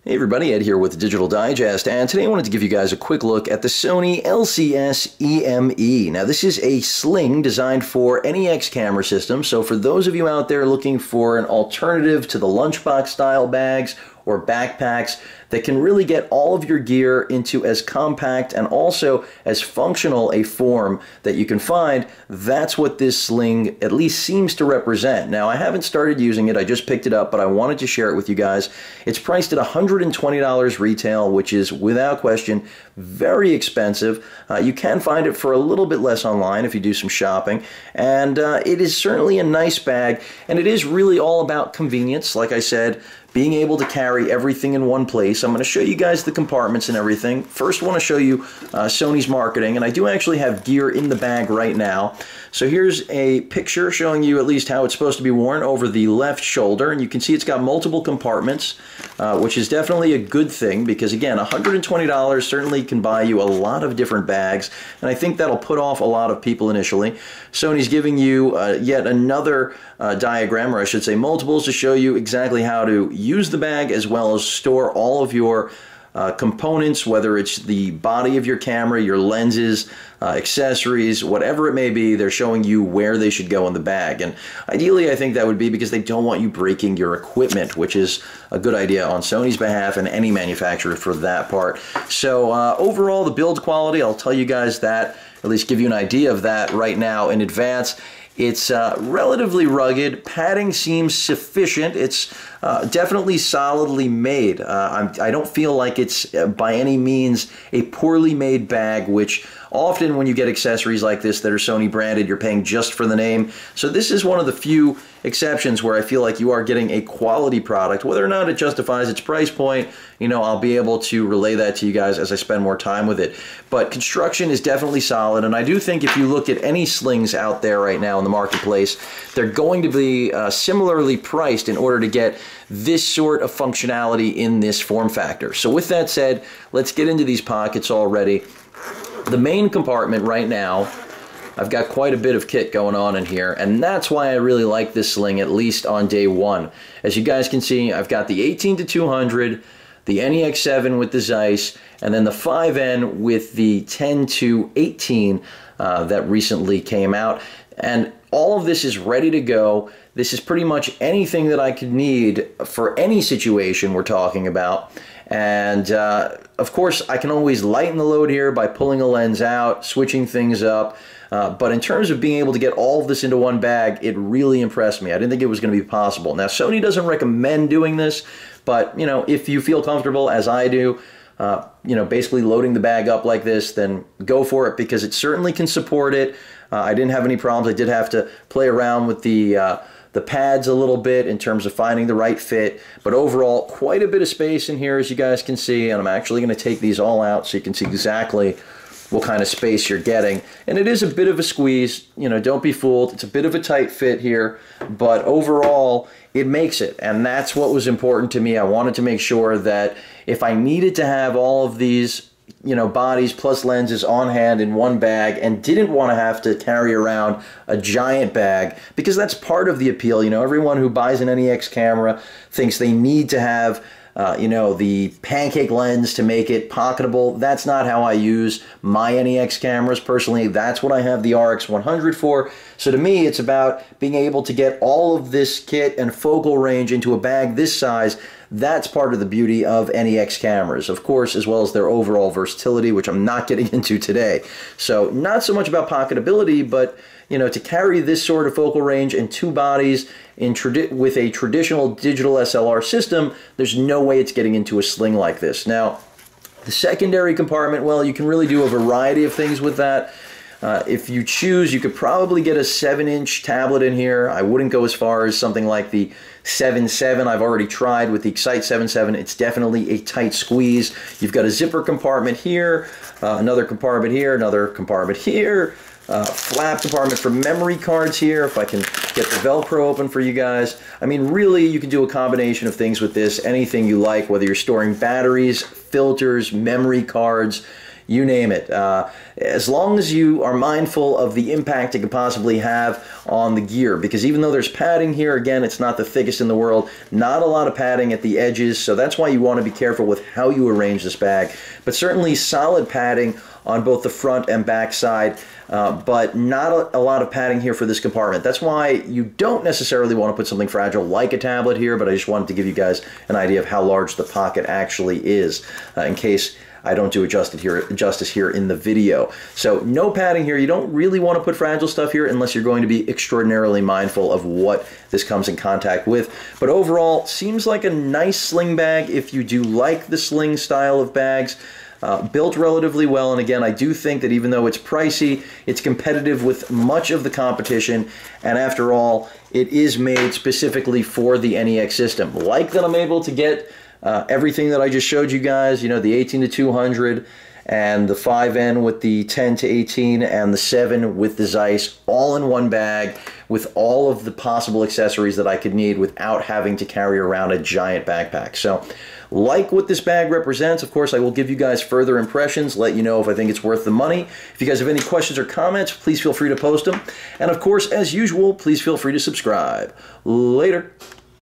Hey everybody, Ed here with the Digital Digest, and today I wanted to give you guys a quick look at the Sony LCS-EME. Now this is a Sling designed for NEX camera system, so for those of you out there looking for an alternative to the lunchbox style bags or backpacks that can really get all of your gear into as compact and also as functional a form that you can find, that's what this Sling at least seems to represent. Now, I haven't started using it, I just picked it up, but I wanted to share it with you guys. It's priced at $120 retail, which is without question very expensive. You can find it for a little bit less online if you do some shopping, and it is certainly a nice bag, and it is really all about convenience. Like I said, being able to carry everything in one place. I'm going to show you guys the compartments and everything. First, I want to show you Sony's marketing, and I do actually have gear in the bag right now. So here's a picture showing you at least how it's supposed to be worn over the left shoulder, and you can see it's got multiple compartments, which is definitely a good thing because, again, $120 certainly can buy you a lot of different bags, and I think that'll put off a lot of people initially. Sony's giving you yet another diagram, or I should say multiples, to show you exactly how to use the bag as well as store all of your components, whether it's the body of your camera, your lenses, accessories, whatever it may be. They're showing you where they should go in the bag, and ideally I think that would be because they don't want you breaking your equipment, which is a good idea on Sony's behalf and any manufacturer for that part. So overall, the build quality, I'll tell you guys that, at least give you an idea of that right now in advance. It's relatively rugged. Padding seems sufficient. It's definitely solidly made. I don't feel like it's by any means a poorly made bag, which often when you get accessories like this that are Sony branded, you're paying just for the name. So this is one of the few exceptions where I feel like you are getting a quality product. Whether or not it justifies its price point, you know, I'll be able to relay that to you guys as I spend more time with it. But construction is definitely solid, and I do think if you look at any slings out there right now in the marketplace, they're going to be similarly priced in order to get this sort of functionality in this form factor. So with that said, let's get into these pockets already. The main compartment right now, I've got quite a bit of kit going on in here, and that's why I really like this Sling, at least on day one. As you guys can see, I've got the 18-200, the NEX7 with the Zeiss, and then the 5N with the 10-18 that recently came out. And all of this is ready to go. This is pretty much anything that I could need for any situation we're talking about. And of course, I can always lighten the load here by pulling a lens out, switching things up. But in terms of being able to get all of this into one bag, it really impressed me. I didn't think it was going to be possible. Now, Sony doesn't recommend doing this, but, you know, if you feel comfortable, as I do, you know, basically loading the bag up like this, then go for it because it certainly can support it. I didn't have any problems. I did have to play around with the pads a little bit in terms of finding the right fit, but overall quite a bit of space in here, as you guys can see, and I'm actually going to take these all out so you can see exactly what kind of space you're getting. And it is a bit of a squeeze, you know, don't be fooled. It's a bit of a tight fit here, but overall it makes it, and that's what was important to me. I wanted to make sure that if I needed to have all of these, you know, bodies plus lenses on hand in one bag and didn't want to have to carry around a giant bag, because that's part of the appeal. You know, everyone who buys an NEX camera thinks they need to have you know, the pancake lens to make it pocketable. That's not how I use my NEX cameras. Personally, that's what I have the RX100 for. So to me, it's about being able to get all of this kit and focal range into a bag this size. That's part of the beauty of NEX cameras, of course, as well as their overall versatility, which I'm not getting into today. So not so much about pocketability, but, you know, to carry this sort of focal range and two bodies with a traditional digital SLR system, there's no way it's getting into a Sling like this. Now, the secondary compartment, well, you can really do a variety of things with that. If you choose, you could probably get a 7-inch tablet in here. I wouldn't go as far as something like the 7.7 I've already tried with the Excite 7.7. It's definitely a tight squeeze. You've got a zipper compartment here, another compartment here, another compartment here, flap compartment for memory cards here, if I can get the Velcro open for you guys. I mean, really, you can do a combination of things with this, anything you like, whether you're storing batteries, filters, memory cards. you name it. As long as you are mindful of the impact it could possibly have on the gear, because even though there's padding here, again, it's not the thickest in the world, not a lot of padding at the edges, so that's why you want to be careful with how you arrange this bag. But certainly solid padding on both the front and back side, but not a lot of padding here for this compartment. That's why you don't necessarily want to put something fragile like a tablet here, but I just wanted to give you guys an idea of how large the pocket actually is, in case I don't do justice here in the video. So no padding here. You don't really want to put fragile stuff here unless you're going to be extraordinarily mindful of what this comes in contact with. But overall, seems like a nice sling bag if you do like the sling style of bags. Built relatively well, and again, I do think that even though it's pricey, it's competitive with much of the competition, and after all, it is made specifically for the NEX system. Like that I'm able to get everything that I just showed you guys, you know, the 18 to 200, and the 5N with the 10 to 18, and the 7 with the Zeiss, all in one bag, with all of the possible accessories that I could need without having to carry around a giant backpack. So, like what this bag represents. Of course, I will give you guys further impressions, let you know if I think it's worth the money. If you guys have any questions or comments, please feel free to post them. And of course, as usual, please feel free to subscribe. Later.